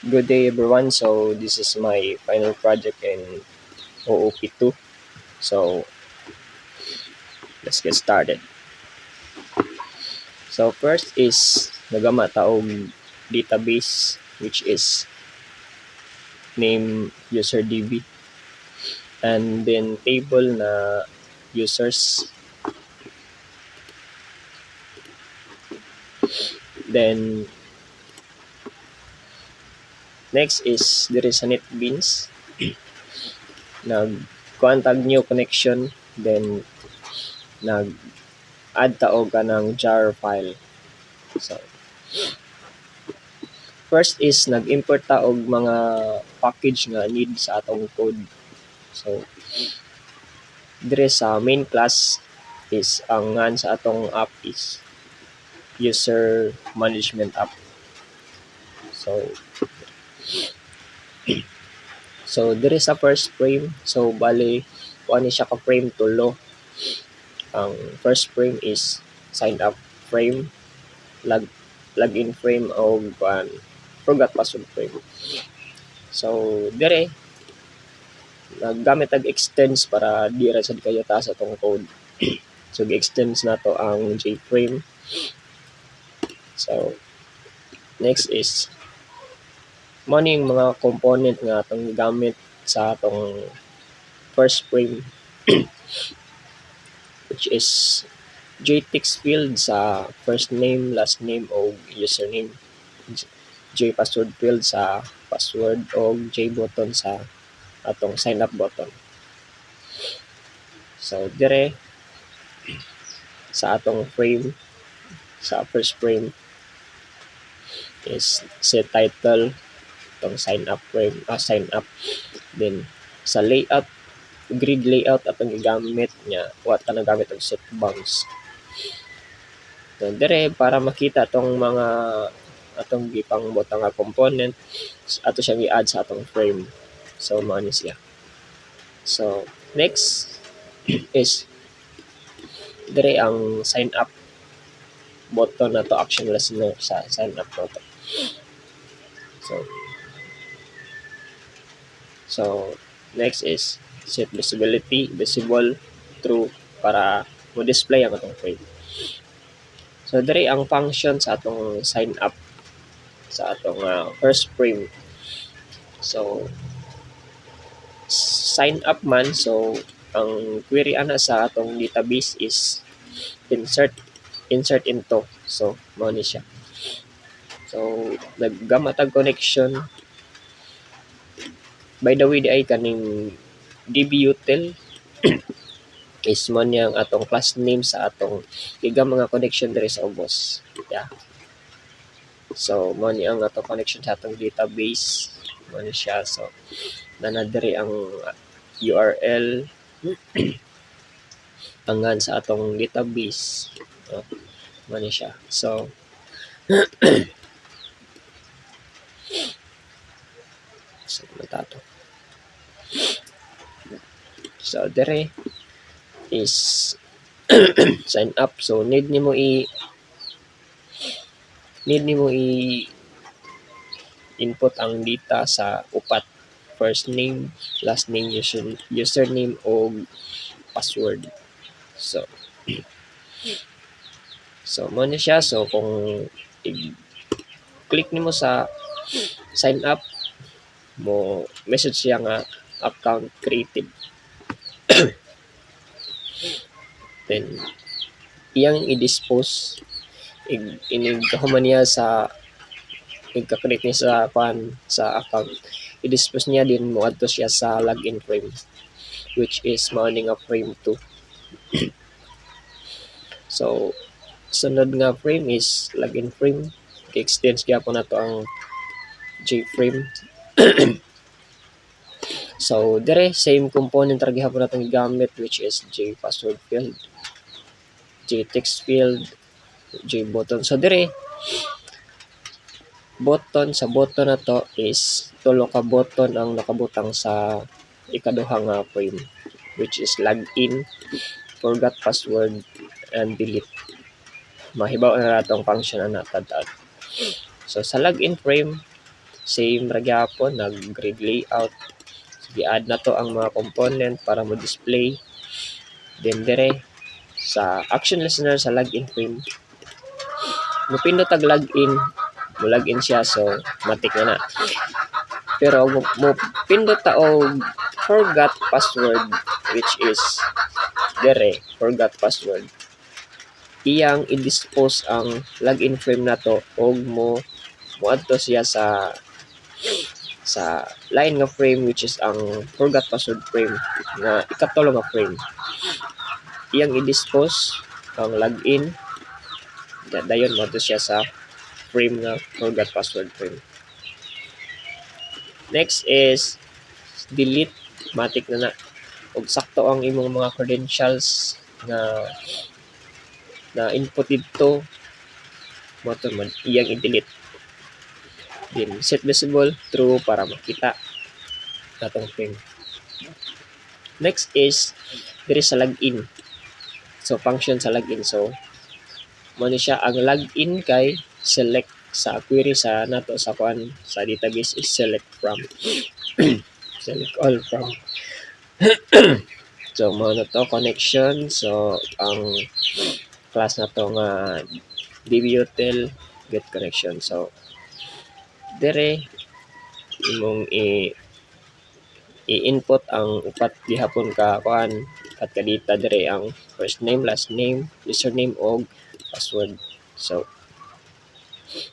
Good day everyone. So this is my final project in OOP2. So let's get started. So first is nagamata og database which is name user DB and then table na users. Then next is there is a NetBeans. Nag kuan new connection then nag add taog ka ng jar file. So first is nag-import ta og mga package nga need sa atong code. So dire sa main class is ang ngan sa atong app is user management app. So dire sa first frame, so bali kuan ni siya ka frame tulo. Ang first frame is sign up frame, login frame o kuan forgot password frame. So dire naggamit ag extends para di ra sad kayo ta sa atong code. So gi-extends nato ang JFrame. So next is mo ning mga component nga atong gamit sa atong first frame which is JText field sa first name, last name o username. JPassword field sa password o JButton sa atong sign up button. So dire sa atong frame sa first frame is set title itong sign up frame, sign up. Then sa layout, grid layout atong gigamit nya what ka nagamit og set bounds. So dire para makita tong mga atong gipangbutang nga component ato siyang i-add sa atong frame. So mao ni siya. So next is dire ang sign up button na to, action listener sa sign up button. So next is set visibility, visible, true para mo display ang atong frame. So dire ang function sa atong sign up sa atong first frame. So sign up man, so ang query ana sa atong database is insert into. So mao ni siya. So naggamatag connection. By the way, di ay kaning dbutil is mo niyang atong class name sa atong iga mga connection dire sa ubos. Yeah. So mo ni ang atong connection sa atong database. Mo ni siya. So nana dire ang URL angan sa atong database. Mo ni siya. So So dire is sign up. So need nimo i input ang data sa upat: first name, last name, username o password. So mo na siya. So kung click nimo sa sign up mo message siya nga account created. Then iyang i-dispose inigkahuman niya sa igka-create niya sa sa account, i-dispose niya din mo adto siya sa login frame which is mounting a frame 2. So sunod nga frame is login frame. I-extend gyapon nato ang JFrame. So dire same component ra gihapon natong gigamit which is JPassword field, JText field, JButton. So dire button sa button na to is tulo ka button ang nakabutang sa ikaduha nga frame which is login, forgot password, and delete. Mahibaw na natong function na natad. So sa login frame, same ra gyapon nag-grid layout. Sige, add na to ang mga component para mo display. Then dire sa action listener sa login frame, mupindot tag login, mo login siya so matik na. Pero mo pindot ta og forgot password, which is dire forgot password. Iyang i-dispose ang login frame nato og mo adto siya sa line nga frame, which is ang forgot password frame nga ikatulo nga frame. Iyang i-dispose ang login dayon mo adto siya sa frame nga forgot password frame. Next is delete. Matik na og sakto ang imong mga credentials na input dito mo to man iyang i-delete. Then set visible true para makita natong frame. Next is there is a login. So function sa login. So mo ni siya ang login kay select sa query sa nato sa kuan sa database is select from. Select all from. So mo na to connection. So ang class na to nga dbutel get connection. So dire imong i-input ang upat gihapon ka kuan at kadita dire ang first name, last name, username og password. So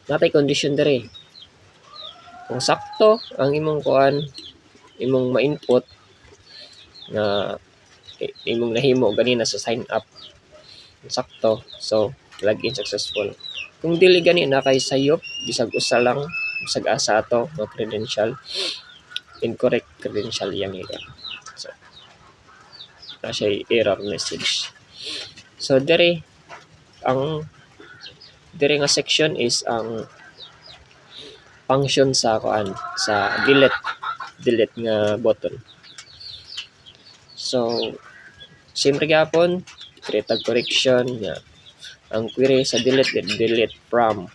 natay condition dire. Kung sakto ang imong kuan, imong ma-input na imong nahimo ganina sa sign up, sakto, so login successful. Kung dili gani na kay sayop, bisag usa lang, bisag asa ato nga credential, incorrect credential yang ila. So na siya error message. So dire nga section is ang function sa kuan sa delete nga button. So same ra gyapon, create a correction nga ang query sa delete from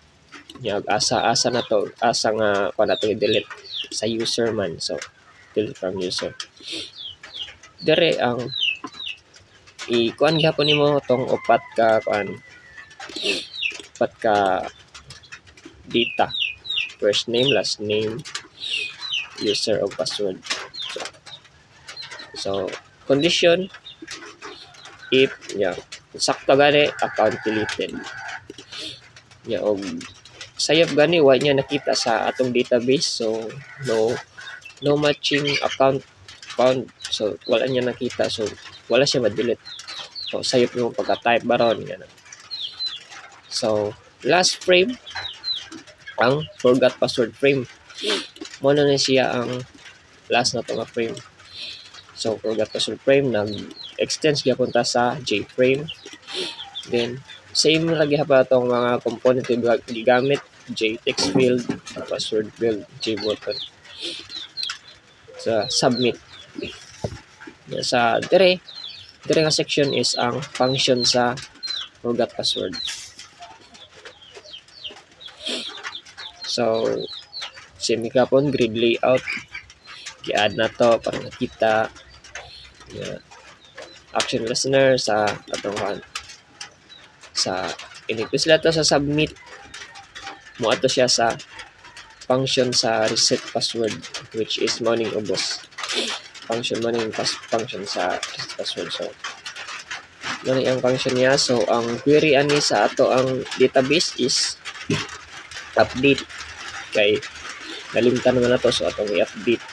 nya asa na to, asa nga kuan nato i-delete sa user man. So delete from user. Dire ang kuan gyapon nimo tong upat ka data, first name, last name, user o password. So condition if sakto gani account deleted og sayop gani wa niya nakita sa atong database, so no matching account found, so wala niya nakita, so wala siya ma-delete. So sayop mo pagka-type baron ganun. So last frame ang forgot password frame. Mo na siya ang last na to nga frame. So forgot password frame nag-extend gyapon ta sa JFrame. Then same lagi pa itong mga component gigamit, JText field, password field, JButton. Sa submit. Sa dire nga section is ang function sa forgot password. So same gapon grid layout, i-add na to para nakita action listener sa atong sa inipis to sa submit, mo ato siya sa function sa reset password, which is morning ubos function function sa reset password. So mani ang function niya. So ang query ani sa ato ang database is update, kay nalimtan naman na to, so atong i-update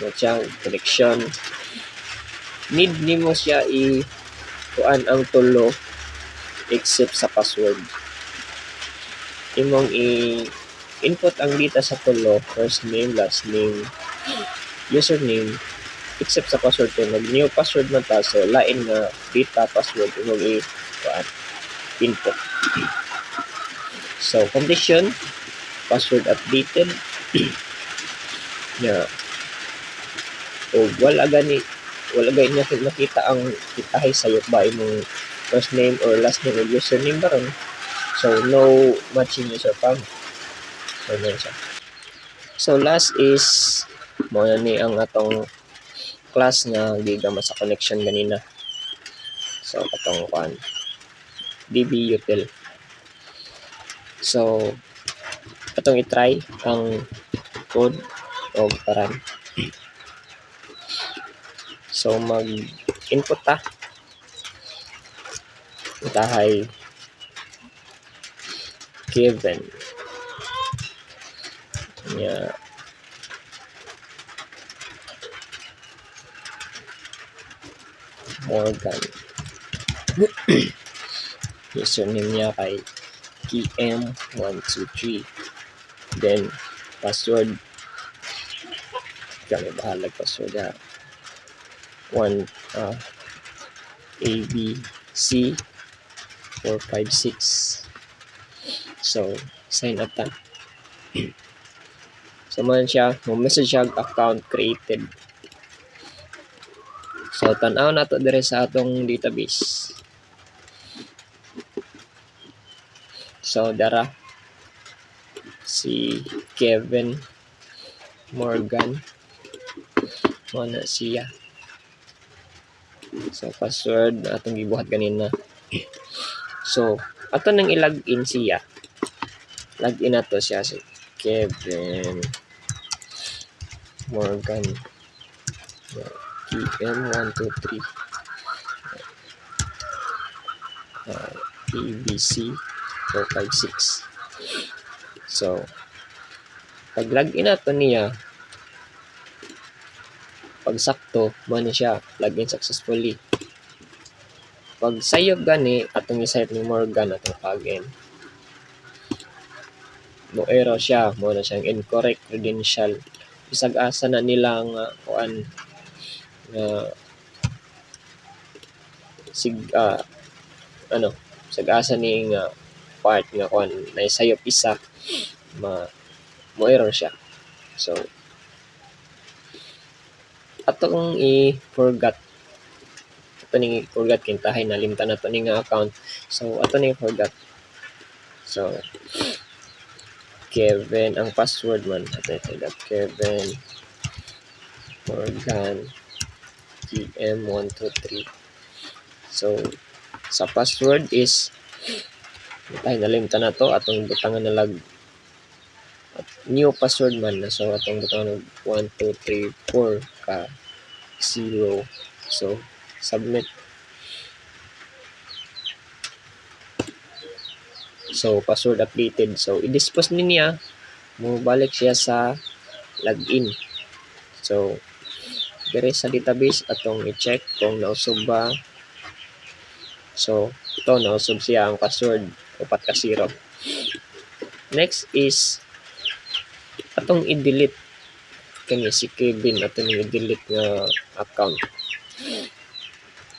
mo siyang connection. Need nimo siya kuan ang tulo except sa password. Imong input ang data sa tulo, first name, last name, username, except sa password kung new password man ta, so lain nga data password imong input. So condition password updated o wala gani nakita ang itahay sayop ba imong first name or last name or username baron, so no matching user found. So ganun siya. So last is mo na ni ang atong class nga gigama sa connection ganina. So atong kuan DB util. So atong i-try ang code o paran. So mag-input ta. Itahay Kevin. Yeah. Morgan. Username niya kay KM123. Then password kami bahala password ha. 1 ABC 456. So sign up ta. So man siya, mo message siya account created. So tan-aw nato dire sa atong database. So dara si Kevin Morgan mo na siya. So password atong gibuhat kanina. So ato nang i-login siya. Login nato siya si Kevin Morgan. KM123 ABC 456. So pag login nato niya, pag sakto man siya login successfully. Pag sayop gani atong i-set ni Morgan atong login, mo error siya, mo na siyang incorrect credential. Bisag asa na nila nga kuan nga sagasa ni nga part nga kuan naisayop isa mo error siya. So atong i-forgot kintahay nalimtan nato ni nga account. So ato ni forgot. So Kevin ang password man ato forgot Kevin Morgan KM123. So sa password is nalimtan na to atong butangan na new password man na. So atong butangan 1 2 3 4 ka 0. So submit. So password updated. So i-dispose niya mo balik siya sa login. So dire sa database atong i-check kung nausog ba. So ito nausog siya ang password 4 ka 0. Next is atong i-delete kani si Kevin atong i-delete nga account.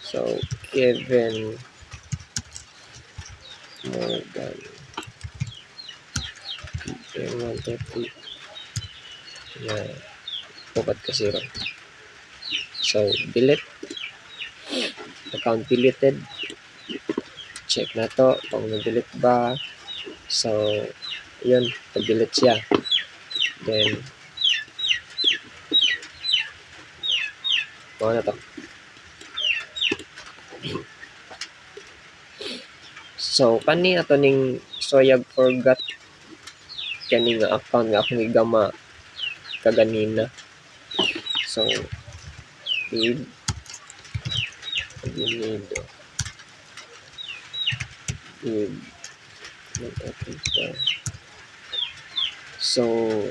So Kevin Morgan KM123 yeah 4 ka 0. So delete account deleted. Check na to kung na-delete ba. So yun, pag-delete siya. Then na to. So kani ato ning soyag forgot kani nga account nga akong igama kaganina. So need so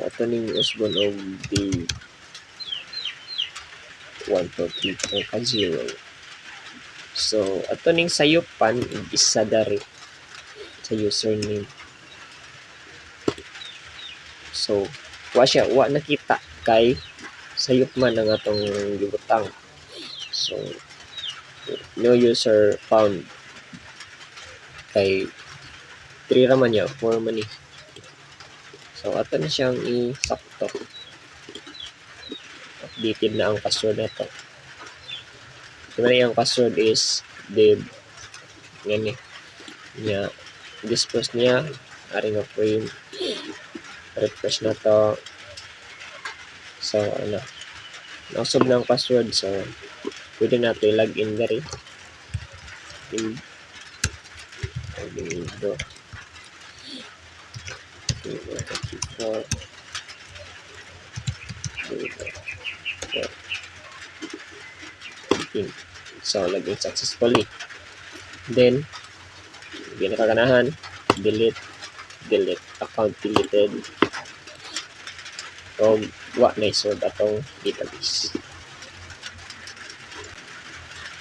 ato ning usbon og the 123 ka 0. So ato ning sayupan isa dari sa username. So wa nakita kay sayop man ang atong gibutang. So no user found kay 3 raman niya 4 man ni. So ato na siyang i-sakto. Updated na ang password na to. So ang password is dev ngani niya dispose niya aring nga frame refresh na to. So, nausog na ang password. So, pwede na ito i-login diri. Dito. So, login successfully. Then, hindi na kaganahan. Delete. Account deleted. O, wa na isod atong database.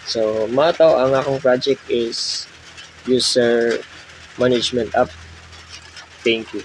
So, mataw ang akong project is user management app. Thank you.